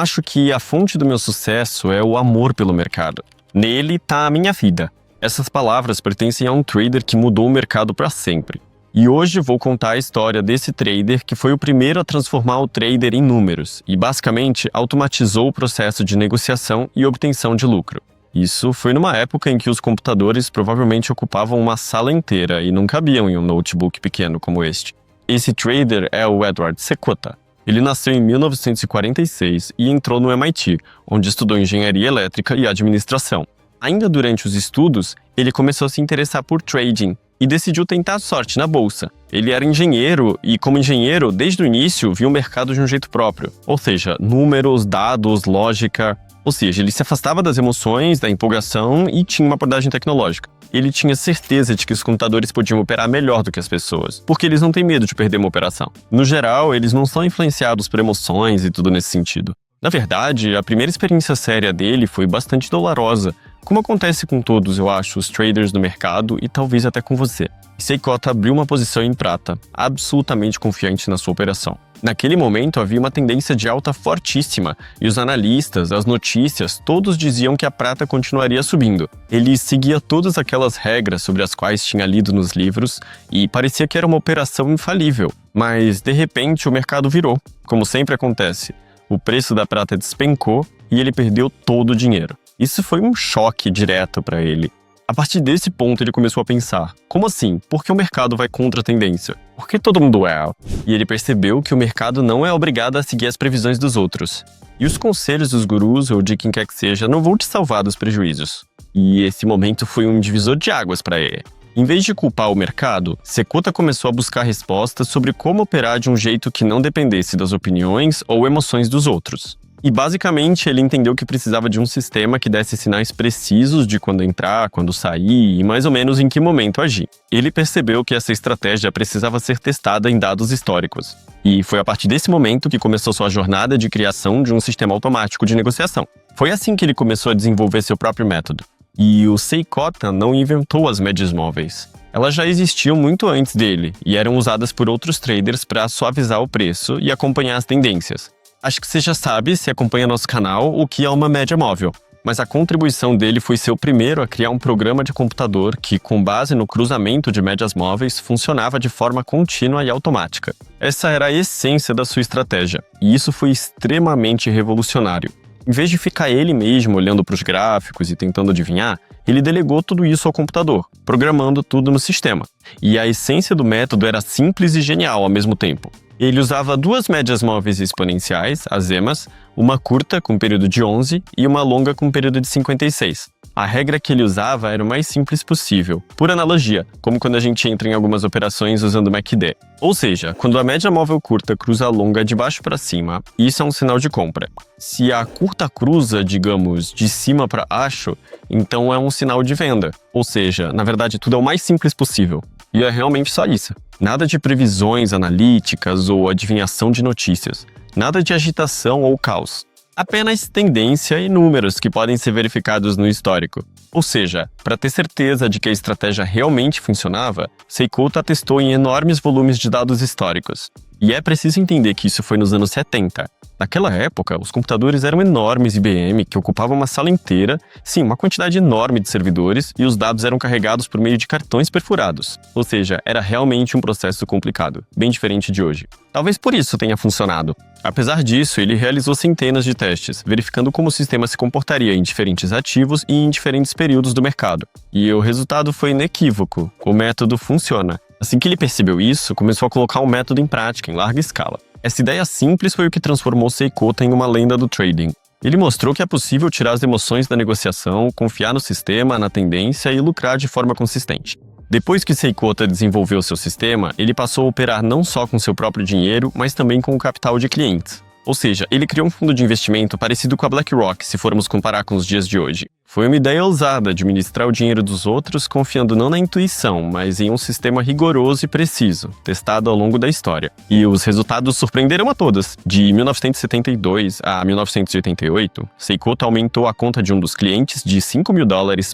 Acho que a fonte do meu sucesso é o amor pelo mercado. Nele está a minha vida. Essas palavras pertencem a um trader que mudou o mercado para sempre. E hoje vou contar a história desse trader que foi o primeiro a transformar o trader em números e basicamente automatizou o processo de negociação e obtenção de lucro. Isso foi numa época em que os computadores provavelmente ocupavam uma sala inteira e não cabiam em um notebook pequeno como este. Esse trader é o Edward Secota. Ele nasceu em 1946 e entrou no MIT, onde estudou engenharia elétrica e administração. Ainda durante os estudos, ele começou a se interessar por trading e decidiu tentar a sorte na bolsa. Ele era engenheiro e, como engenheiro, desde o início, viu o mercado de um jeito próprio. Ou seja, números, dados, lógica. Ou seja, ele se afastava das emoções, da empolgação e tinha uma abordagem tecnológica. Ele tinha certeza de que os computadores podiam operar melhor do que as pessoas, porque eles não têm medo de perder uma operação. No geral, eles não são influenciados por emoções e tudo nesse sentido. Na verdade, a primeira experiência séria dele foi bastante dolorosa, como acontece com todos, eu acho, os traders do mercado e talvez até com você. Secota abriu uma posição em prata, absolutamente confiante na sua operação. Naquele momento havia uma tendência de alta fortíssima e os analistas, as notícias, todos diziam que a prata continuaria subindo. Ele seguia todas aquelas regras sobre as quais tinha lido nos livros e parecia que era uma operação infalível. Mas, de repente, o mercado virou, como sempre acontece. O preço da prata despencou e ele perdeu todo o dinheiro. Isso foi um choque direto para ele. A partir desse ponto, ele começou a pensar, como assim? Por que o mercado vai contra a tendência? Por que todo mundo é? E ele percebeu que o mercado não é obrigado a seguir as previsões dos outros. E os conselhos dos gurus ou de quem quer que seja não vão te salvar dos prejuízos. E esse momento foi um divisor de águas para ele. Em vez de culpar o mercado, Secota começou a buscar respostas sobre como operar de um jeito que não dependesse das opiniões ou emoções dos outros. E basicamente ele entendeu que precisava de um sistema que desse sinais precisos de quando entrar, quando sair e mais ou menos em que momento agir. Ele percebeu que essa estratégia precisava ser testada em dados históricos. E foi a partir desse momento que começou sua jornada de criação de um sistema automático de negociação. Foi assim que ele começou a desenvolver seu próprio método. E o Secota não inventou as médias móveis. Elas já existiam muito antes dele e eram usadas por outros traders para suavizar o preço e acompanhar as tendências. Acho que você já sabe, se acompanha nosso canal, o que é uma média móvel. Mas a contribuição dele foi ser o primeiro a criar um programa de computador que, com base no cruzamento de médias móveis, funcionava de forma contínua e automática. Essa era a essência da sua estratégia, e isso foi extremamente revolucionário. Em vez de ficar ele mesmo olhando para os gráficos e tentando adivinhar, ele delegou tudo isso ao computador, programando tudo no sistema. E a essência do método era simples e genial ao mesmo tempo. Ele usava duas médias móveis exponenciais, as EMAs, uma curta com período de 11 e uma longa com período de 56. A regra que ele usava era o mais simples possível, por analogia, como quando a gente entra em algumas operações usando MACD. Ou seja, quando a média móvel curta cruza a longa de baixo para cima, isso é um sinal de compra. Se a curta cruza, digamos, de cima para baixo, então é um sinal de venda. Ou seja, na verdade tudo é o mais simples possível. E é realmente só isso. Nada de previsões analíticas ou adivinhação de notícias. Nada de agitação ou caos. Apenas tendência e números que podem ser verificados no histórico. Ou seja, para ter certeza de que a estratégia realmente funcionava, Secota testou em enormes volumes de dados históricos. E é preciso entender que isso foi nos anos 70. Naquela época, os computadores eram enormes IBM que ocupavam uma sala inteira, sim, uma quantidade enorme de servidores, e os dados eram carregados por meio de cartões perfurados. Ou seja, era realmente um processo complicado, bem diferente de hoje. Talvez por isso tenha funcionado. Apesar disso, ele realizou centenas de testes, verificando como o sistema se comportaria em diferentes ativos e em diferentes períodos do mercado. E o resultado foi inequívoco. O método funciona. Assim que ele percebeu isso, começou a colocar o método em prática em larga escala. Essa ideia simples foi o que transformou Secota em uma lenda do trading. Ele mostrou que é possível tirar as emoções da negociação, confiar no sistema, na tendência e lucrar de forma consistente. Depois que Secota desenvolveu seu sistema, ele passou a operar não só com seu próprio dinheiro, mas também com o capital de clientes. Ou seja, ele criou um fundo de investimento parecido com a BlackRock, se formos comparar com os dias de hoje. Foi uma ideia ousada administrar o dinheiro dos outros confiando não na intuição, mas em um sistema rigoroso e preciso, testado ao longo da história. E os resultados surpreenderam a todos. De 1972 a 1988, Secota aumentou a conta de um dos clientes de $5 mil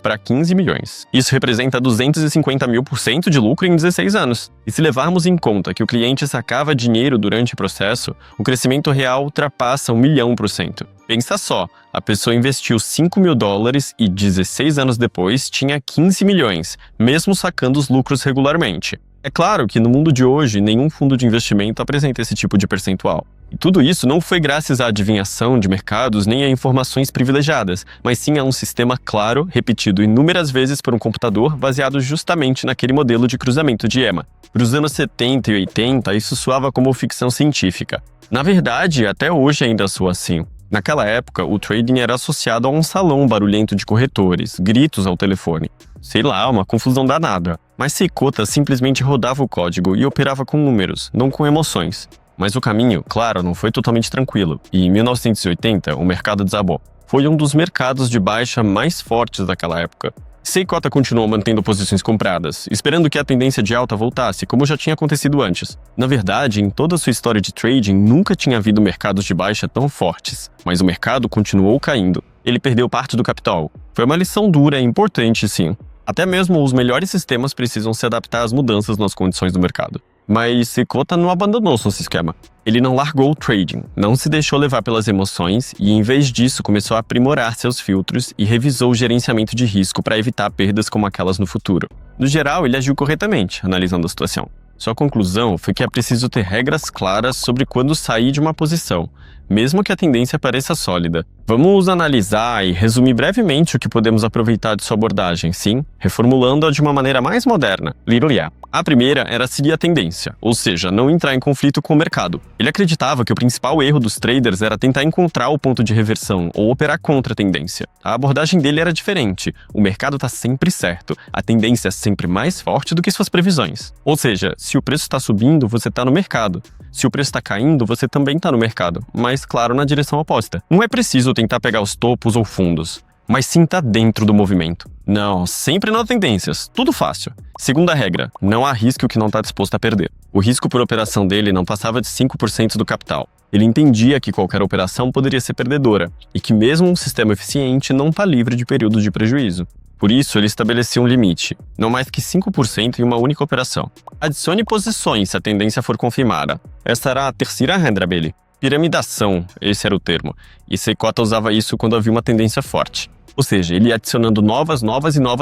para 15 milhões. Isso representa 250.000% de lucro em 16 anos. E se levarmos em conta que o cliente sacava dinheiro durante o processo, o crescimento real ultrapassa 1 milhão%. Pensa só, a pessoa investiu $5.000 e 16 anos depois tinha 15 milhões, mesmo sacando os lucros regularmente. É claro que no mundo de hoje, nenhum fundo de investimento apresenta esse tipo de percentual. E tudo isso não foi graças à adivinhação de mercados nem a informações privilegiadas, mas sim a um sistema claro, repetido inúmeras vezes por um computador, baseado justamente naquele modelo de cruzamento de EMA. Para os anos 70 e 80, isso soava como ficção científica. Na verdade, até hoje ainda soa assim. Naquela época, o trading era associado a um salão barulhento de corretores, gritos ao telefone. Sei lá, uma confusão danada. Mas Seikota simplesmente rodava o código e operava com números, não com emoções. Mas o caminho, claro, não foi totalmente tranquilo, e em 1980 o mercado desabou. Foi um dos mercados de baixa mais fortes daquela época. Seikota continuou mantendo posições compradas, esperando que a tendência de alta voltasse, como já tinha acontecido antes. Na verdade, em toda a sua história de trading, nunca tinha havido mercados de baixa tão fortes, mas o mercado continuou caindo. Ele perdeu parte do capital. Foi uma lição dura e importante, sim. Até mesmo os melhores sistemas precisam se adaptar às mudanças nas condições do mercado. Mas Seikota não abandonou seu esquema. Ele não largou o trading, não se deixou levar pelas emoções e, em vez disso, começou a aprimorar seus filtros e revisou o gerenciamento de risco para evitar perdas como aquelas no futuro. No geral, ele agiu corretamente, analisando a situação. Sua conclusão foi que é preciso ter regras claras sobre quando sair de uma posição, mesmo que a tendência pareça sólida. Vamos analisar e resumir brevemente o que podemos aproveitar de sua abordagem, sim, reformulando-a de uma maneira mais moderna. Lilia. A primeira era seguir a tendência, ou seja, não entrar em conflito com o mercado. Ele acreditava que o principal erro dos traders era tentar encontrar o ponto de reversão ou operar contra a tendência. A abordagem dele era diferente. O mercado está sempre certo, a tendência é sempre mais forte do que suas previsões. Ou seja, se o preço está subindo, você está no mercado. Se o preço está caindo, você também está no mercado, mas claro, na direção oposta. Não é preciso tentar pegar os topos ou fundos, mas sim estar dentro do movimento. Não, sempre nas tendências, tudo fácil. Segunda regra, não arrisque o que não está disposto a perder. O risco por operação dele não passava de 5% do capital. Ele entendia que qualquer operação poderia ser perdedora, e que mesmo um sistema eficiente não está livre de períodos de prejuízo. Por isso, ele estabeleceu um limite, não mais que 5% em uma única operação. Adicione posições se a tendência for confirmada. Esta era a terceira regra dele. Piramidação, esse era o termo, e Seikota usava isso quando havia uma tendência forte. Ou seja, ele ia adicionando novas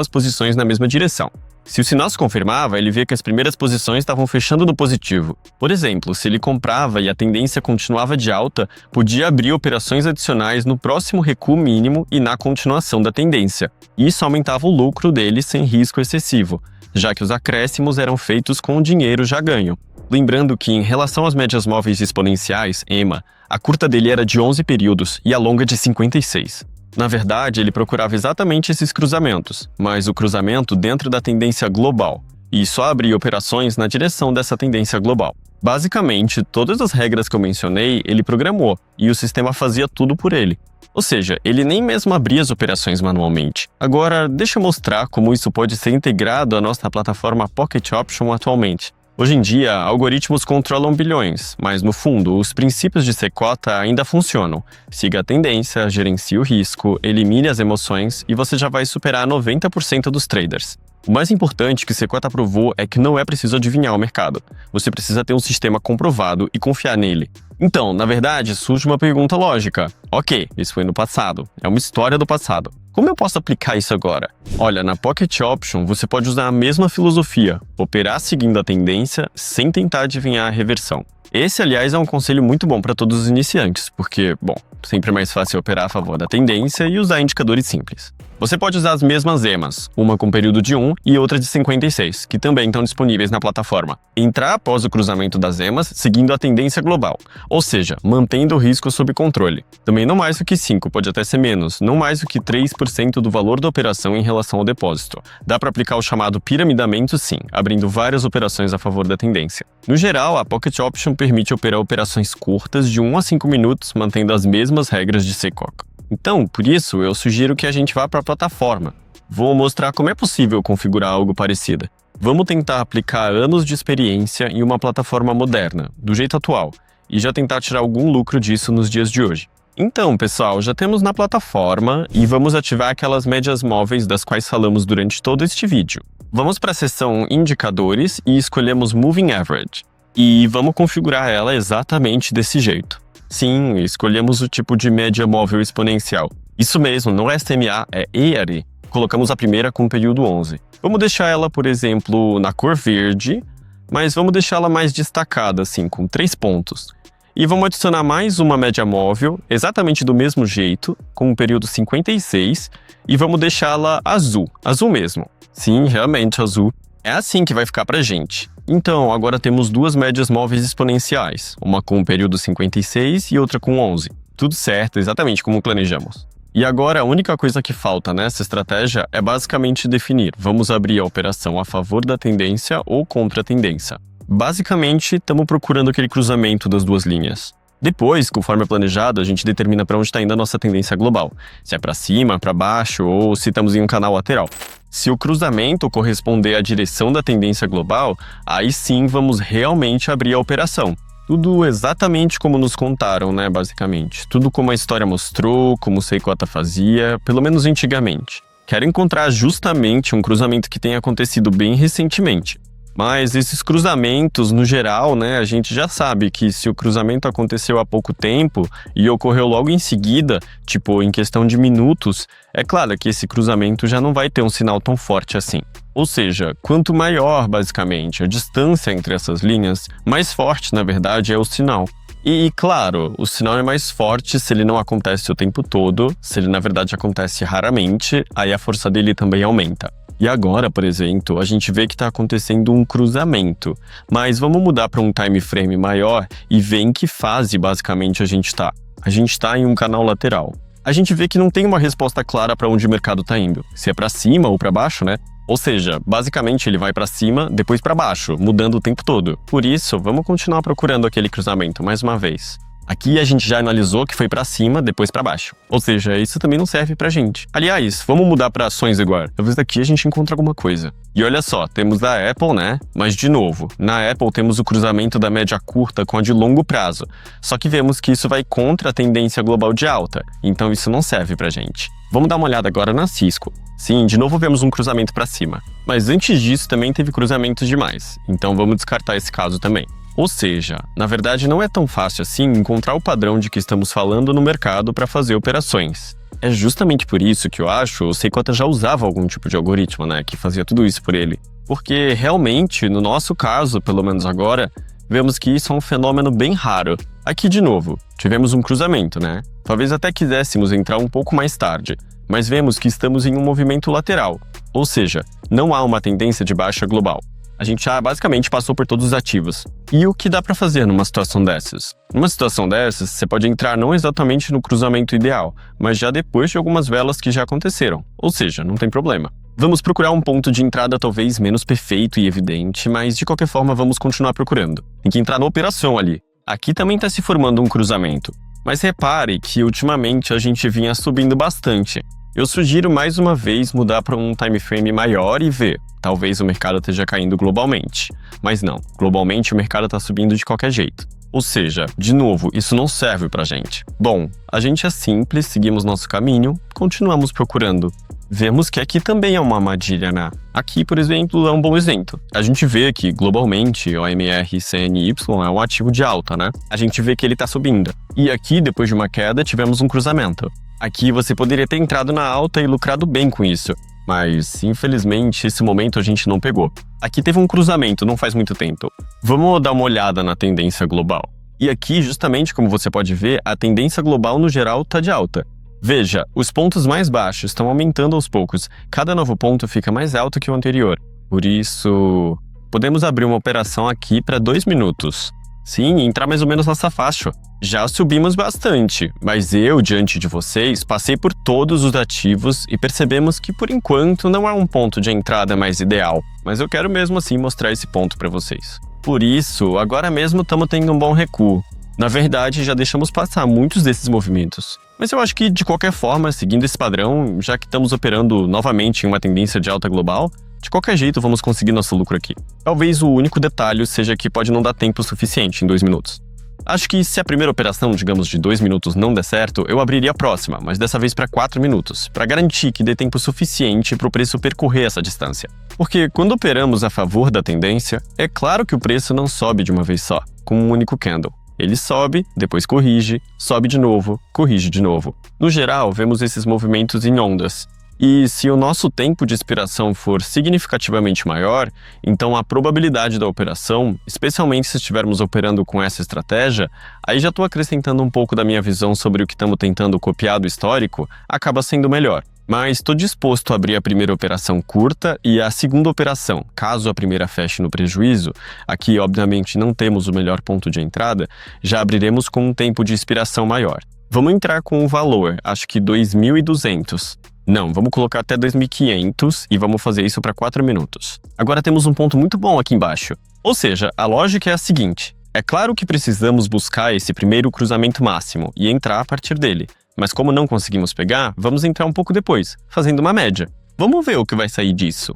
posições na mesma direção. Se o sinal se confirmava, ele via que as primeiras posições estavam fechando no positivo. Por exemplo, se ele comprava e a tendência continuava de alta, podia abrir operações adicionais no próximo recuo mínimo e na continuação da tendência. Isso aumentava o lucro dele sem risco excessivo, já que os acréscimos eram feitos com o dinheiro já ganho. Lembrando que, em relação às médias móveis exponenciais, EMA, a curta dele era de 11 períodos e a longa de 56. Na verdade, ele procurava exatamente esses cruzamentos, mas o cruzamento dentro da tendência global, e só abria operações na direção dessa tendência global. Basicamente, todas as regras que eu mencionei, ele programou, e o sistema fazia tudo por ele. Ou seja, ele nem mesmo abria as operações manualmente. Agora, deixa eu mostrar como isso pode ser integrado à nossa plataforma Pocket Option atualmente. Hoje em dia, algoritmos controlam bilhões, mas no fundo, os princípios de Seikota ainda funcionam. Siga a tendência, gerencie o risco, elimine as emoções e você já vai superar 90% dos traders. O mais importante que Seikota provou é que não é preciso adivinhar o mercado. Você precisa ter um sistema comprovado e confiar nele. Então, na verdade, surge uma pergunta lógica. Ok, isso foi no passado. É uma história do passado. Como eu posso aplicar isso agora? Olha, na Pocket Option você pode usar a mesma filosofia, operar seguindo a tendência sem tentar adivinhar a reversão. Esse, aliás, é um conselho muito bom para todos os iniciantes, porque, bom, sempre é mais fácil operar a favor da tendência e usar indicadores simples. Você pode usar as mesmas EMAs, uma com período de 1 e outra de 56, que também estão disponíveis na plataforma. Entrar após o cruzamento das EMAs seguindo a tendência global, ou seja, mantendo o risco sob controle. Também não mais do que 5, pode até ser menos, não mais do que 3% do valor da operação em relação ao depósito. Dá para aplicar o chamado piramidamento sim, abrindo várias operações a favor da tendência. No geral, a Pocket Option permite operar operações curtas de 1 a 5 minutos, mantendo as mesmas regras de Seikota. Então, por isso, eu sugiro que a gente vá para a plataforma. Vou mostrar como é possível configurar algo parecido. Vamos tentar aplicar anos de experiência em uma plataforma moderna, do jeito atual, e já tentar tirar algum lucro disso nos dias de hoje. Então, pessoal, já temos na plataforma e vamos ativar aquelas médias móveis das quais falamos durante todo este vídeo. Vamos para a seção Indicadores e escolhemos Moving Average. E vamos configurar ela exatamente desse jeito. Sim, escolhemos o tipo de média móvel exponencial. Isso mesmo, não é SMA, é EARE. Colocamos a primeira com o período 11. Vamos deixar ela, por exemplo, na cor verde, mas vamos deixá-la mais destacada, assim, com 3 pontos. E vamos adicionar mais uma média móvel, exatamente do mesmo jeito, com o período 56, e vamos deixá-la azul, azul mesmo. Sim, realmente azul. É assim que vai ficar pra gente. Então, agora temos 2 médias móveis exponenciais, uma com o período 56 e outra com 11. Tudo certo, exatamente como planejamos. E agora a única coisa que falta nessa estratégia é basicamente definir, vamos abrir a operação a favor da tendência ou contra a tendência. Basicamente, estamos procurando aquele cruzamento das 2 linhas. Depois, conforme planejado, a gente determina para onde está indo a nossa tendência global. Se é para cima, para baixo ou se estamos em um canal lateral. Se o cruzamento corresponder à direção da tendência global, aí sim vamos realmente abrir a operação. Tudo exatamente como nos contaram, né, basicamente. Tudo como a história mostrou, como o Seikota fazia, pelo menos antigamente. Quero encontrar justamente um cruzamento que tenha acontecido bem recentemente. Mas esses cruzamentos, no geral, né, a gente já sabe que se o cruzamento aconteceu há pouco tempo e ocorreu logo em seguida, tipo em questão de minutos, é claro que esse cruzamento já não vai ter um sinal tão forte assim. Ou seja, quanto maior, basicamente, a distância entre essas linhas, mais forte, na verdade, é o sinal. E, claro, o sinal é mais forte se ele não acontece o tempo todo, se ele, na verdade, acontece raramente, aí a força dele também aumenta. E agora, por exemplo, a gente vê que está acontecendo um cruzamento, mas vamos mudar para um time frame maior e ver em que fase, basicamente, a gente está. A gente está em um canal lateral. A gente vê que não tem uma resposta clara para onde o mercado está indo, se é para cima ou para baixo, né? Ou seja, basicamente ele vai para cima, depois para baixo, mudando o tempo todo. Por isso, vamos continuar procurando aquele cruzamento mais uma vez. Aqui a gente já analisou que foi para cima, depois para baixo. Ou seja, isso também não serve pra gente. Aliás, vamos mudar para ações agora. Talvez daqui a gente encontre alguma coisa. E olha só, temos a Apple, né? Mas de novo, na Apple temos o cruzamento da média curta com a de longo prazo. Só que vemos que isso vai contra a tendência global de alta. Então isso não serve pra gente. Vamos dar uma olhada agora na Cisco. Sim, de novo vemos um cruzamento para cima. Mas antes disso também teve cruzamentos demais. Então vamos descartar esse caso também. Ou seja, na verdade não é tão fácil assim encontrar o padrão de que estamos falando no mercado para fazer operações. É justamente por isso que eu acho o Seikota já usava algum tipo de algoritmo, né, que fazia tudo isso por ele. Porque realmente, no nosso caso, pelo menos agora, vemos que isso é um fenômeno bem raro. Aqui de novo, tivemos um cruzamento, né? Talvez até quiséssemos entrar um pouco mais tarde, mas vemos que estamos em um movimento lateral. Ou seja, não há uma tendência de baixa global. A gente já basicamente passou por todos os ativos. E o que dá para fazer numa situação dessas? Numa situação dessas, você pode entrar não exatamente no cruzamento ideal, mas já depois de algumas velas que já aconteceram. Ou seja, não tem problema. Vamos procurar um ponto de entrada talvez menos perfeito e evidente, mas de qualquer forma vamos continuar procurando. Tem que entrar na operação ali. Aqui também está se formando um cruzamento. Mas repare que ultimamente a gente vinha subindo bastante. Eu sugiro mais uma vez mudar para um time frame maior e ver. Talvez o mercado esteja caindo globalmente. Mas não, globalmente o mercado está subindo de qualquer jeito. Ou seja, de novo, isso não serve pra gente. Bom, a gente é simples, seguimos nosso caminho, continuamos procurando. Vemos que aqui também é uma armadilha, né? Aqui, por exemplo, é um bom exemplo. A gente vê que, globalmente, o AMR-CNY é um ativo de alta, né? A gente vê que ele está subindo. E aqui, depois de uma queda, tivemos um cruzamento. Aqui você poderia ter entrado na alta e lucrado bem com isso. Mas, infelizmente, esse momento a gente não pegou. Aqui teve um cruzamento não faz muito tempo. Vamos dar uma olhada na tendência global. E aqui, justamente como você pode ver, a tendência global no geral está de alta. Veja, os pontos mais baixos estão aumentando aos poucos. Cada novo ponto fica mais alto que o anterior. Por isso, podemos abrir uma operação aqui para 2 minutos. Sim, entrar mais ou menos nessa faixa. Já subimos bastante, mas eu, diante de vocês, passei por todos os ativos e percebemos que, por enquanto, não há um ponto de entrada mais ideal. Mas eu quero mesmo assim mostrar esse ponto para vocês. Por isso, agora mesmo estamos tendo um bom recuo. Na verdade, já deixamos passar muitos desses movimentos. Mas eu acho que, de qualquer forma, seguindo esse padrão, já que estamos operando novamente em uma tendência de alta global, de qualquer jeito vamos conseguir nosso lucro aqui. Talvez o único detalhe seja que pode não dar tempo suficiente em 2 minutos. Acho que se a primeira operação, digamos, de 2 minutos não der certo, eu abriria a próxima, mas dessa vez para 4 minutos, para garantir que dê tempo suficiente para o preço percorrer essa distância. Porque quando operamos a favor da tendência, é claro que o preço não sobe de uma vez só, com um único candle. Ele sobe, depois corrige, sobe de novo, corrige de novo. No geral, vemos esses movimentos em ondas. E se o nosso tempo de expiração for significativamente maior, então a probabilidade da operação, especialmente se estivermos operando com essa estratégia, aí já estou acrescentando um pouco da minha visão sobre o que estamos tentando copiar do histórico, acaba sendo melhor. Mas estou disposto a abrir a primeira operação curta e a segunda operação, caso a primeira feche no prejuízo, aqui obviamente não temos o melhor ponto de entrada, já abriremos com um tempo de expiração maior. Vamos entrar com um valor, acho que 2.200. Não, vamos colocar até 2.500 e vamos fazer isso para 4 minutos. Agora temos um ponto muito bom aqui embaixo. Ou seja, a lógica é a seguinte. É claro que precisamos buscar esse primeiro cruzamento máximo e entrar a partir dele. Mas como não conseguimos pegar, vamos entrar um pouco depois, fazendo uma média. Vamos ver o que vai sair disso.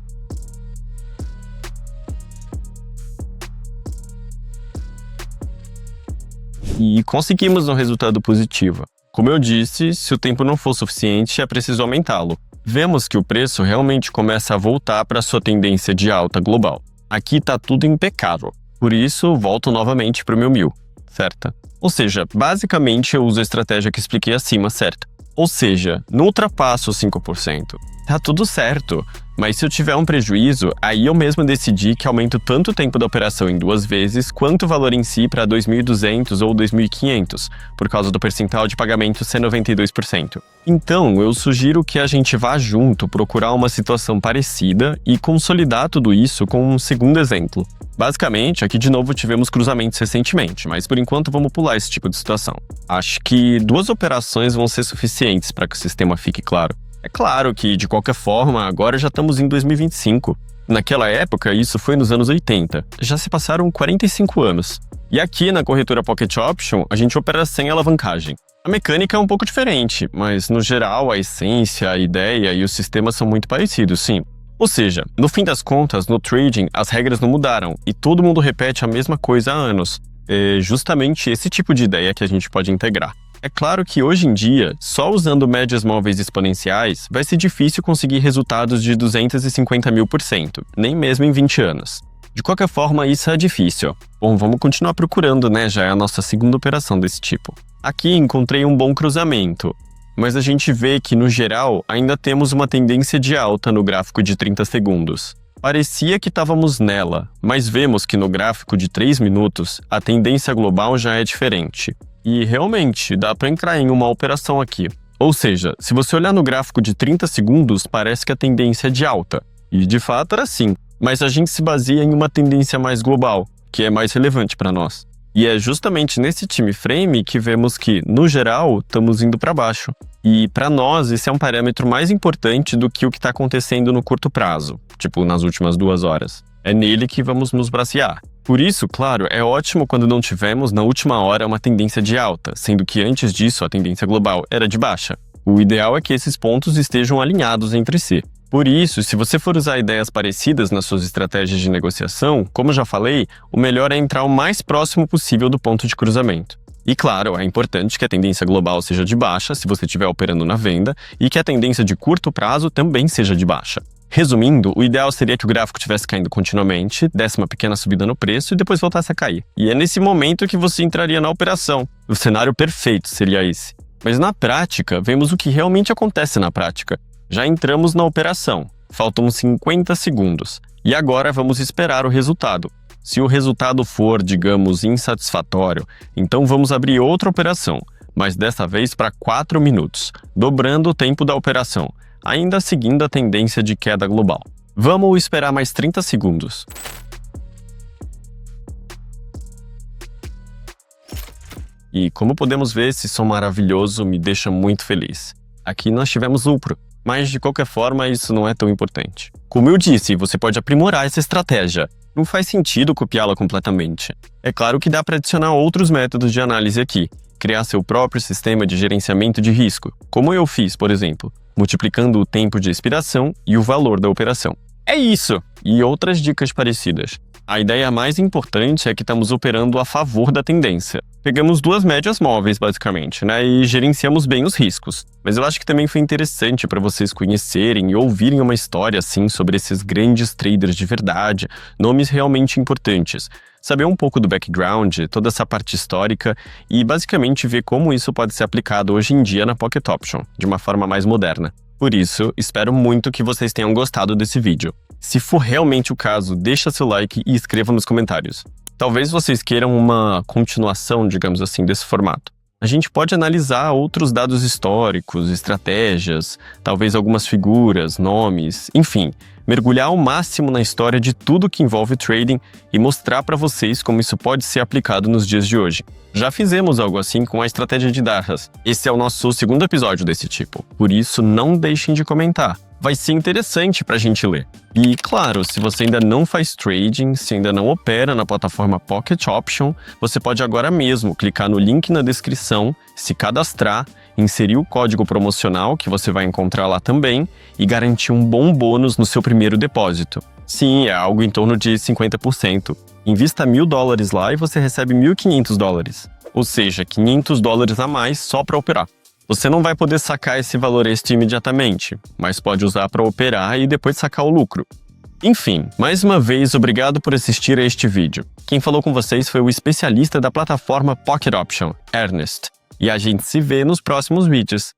E conseguimos um resultado positivo. Como eu disse, se o tempo não for suficiente, é preciso aumentá-lo. Vemos que o preço realmente começa a voltar para sua tendência de alta global. Aqui está tudo impecável. Por isso, volto novamente para o meu 1000, certo? Ou seja, basicamente eu uso a estratégia que expliquei acima, certo? Ou seja, não ultrapasso os 5%. Tá tudo certo, mas se eu tiver um prejuízo, aí eu mesmo decidi que aumento tanto o tempo da operação em 2 vezes, quanto o valor em si para 2.200 ou 2.500, por causa do percentual de pagamento ser 92%. Então, eu sugiro que a gente vá junto procurar uma situação parecida e consolidar tudo isso com um segundo exemplo. Basicamente, aqui de novo tivemos cruzamentos recentemente, mas por enquanto vamos pular esse tipo de situação. Acho que 2 operações vão ser suficientes para que o sistema fique claro. É claro que, de qualquer forma, agora já estamos em 2025. Naquela época, isso foi nos anos 80. Já se passaram 45 anos. E aqui na corretora Pocket Option, a gente opera sem alavancagem. A mecânica é um pouco diferente, mas no geral a essência, a ideia e o sistema são muito parecidos, sim. Ou seja, no fim das contas, no trading, as regras não mudaram e todo mundo repete a mesma coisa há anos. É justamente esse tipo de ideia que a gente pode integrar. É claro que hoje em dia, só usando médias móveis exponenciais, vai ser difícil conseguir resultados de 250.000%, nem mesmo em 20 anos. De qualquer forma, isso é difícil. Bom, vamos continuar procurando, né? Já é a nossa segunda operação desse tipo. Aqui encontrei um bom cruzamento, mas a gente vê que, no geral, ainda temos uma tendência de alta no gráfico de 30 segundos. Parecia que estávamos nela, mas vemos que no gráfico de 3 minutos, a tendência global já é diferente. E realmente, dá para entrar em uma operação aqui. Ou seja, se você olhar no gráfico de 30 segundos, parece que a tendência é de alta. E de fato era assim. Mas a gente se baseia em uma tendência mais global, que é mais relevante para nós. E é justamente nesse time frame que vemos que, no geral, estamos indo para baixo. E para nós, esse é um parâmetro mais importante do que o que está acontecendo no curto prazo, tipo nas últimas 2 horas. É nele que vamos nos bracear. Por isso, claro, é ótimo quando não tivemos, na última hora, uma tendência de alta, sendo que antes disso a tendência global era de baixa. O ideal é que esses pontos estejam alinhados entre si. Por isso, se você for usar ideias parecidas nas suas estratégias de negociação, como já falei, o melhor é entrar o mais próximo possível do ponto de cruzamento. E claro, é importante que a tendência global seja de baixa, se você estiver operando na venda, e que a tendência de curto prazo também seja de baixa. Resumindo, o ideal seria que o gráfico estivesse caindo continuamente, desse uma pequena subida no preço e depois voltasse a cair. E é nesse momento que você entraria na operação. O cenário perfeito seria esse. Mas na prática, vemos o que realmente acontece na prática. Já entramos na operação. Faltam 50 segundos. E agora vamos esperar o resultado. Se o resultado for, digamos, insatisfatório, então vamos abrir outra operação, mas dessa vez para 4 minutos, dobrando o tempo da operação, ainda seguindo a tendência de queda global. Vamos esperar mais 30 segundos. E como podemos ver, esse som maravilhoso me deixa muito feliz. Aqui nós tivemos lucro, mas de qualquer forma isso não é tão importante. Como eu disse, você pode aprimorar essa estratégia. Não faz sentido copiá-la completamente. É claro que dá para adicionar outros métodos de análise aqui, criar seu próprio sistema de gerenciamento de risco, como eu fiz, por exemplo, multiplicando o tempo de expiração e o valor da operação. É isso! E outras dicas parecidas. A ideia mais importante é que estamos operando a favor da tendência. Pegamos duas médias móveis, basicamente, né, e gerenciamos bem os riscos. Mas eu acho que também foi interessante para vocês conhecerem e ouvirem uma história, assim, sobre esses grandes traders de verdade, nomes realmente importantes. Saber um pouco do background, toda essa parte histórica e, basicamente, ver como isso pode ser aplicado hoje em dia na Pocket Option, de uma forma mais moderna. Por isso, espero muito que vocês tenham gostado desse vídeo. Se for realmente o caso, deixa seu like e escreva nos comentários. Talvez vocês queiram uma continuação, digamos assim, desse formato. A gente pode analisar outros dados históricos, estratégias, talvez algumas figuras, nomes, enfim, mergulhar ao máximo na história de tudo que envolve trading e mostrar para vocês como isso pode ser aplicado nos dias de hoje. Já fizemos algo assim com a estratégia de Darras. Esse é o nosso segundo episódio desse tipo, por isso não deixem de comentar. Vai ser interessante para a gente ler. E, claro, se você ainda não faz trading, se ainda não opera na plataforma Pocket Option, você pode agora mesmo clicar no link na descrição, se cadastrar, inserir o código promocional que você vai encontrar lá também e garantir um bom bônus no seu primeiro depósito. Sim, é algo em torno de 50%. Invista $1.000 lá e você recebe $1.500, ou seja, $500 a mais só para operar. Você não vai poder sacar esse valor extra imediatamente, mas pode usar para operar e depois sacar o lucro. Enfim, mais uma vez, obrigado por assistir a este vídeo. Quem falou com vocês foi o especialista da plataforma Pocket Option, Ernest. E a gente se vê nos próximos vídeos.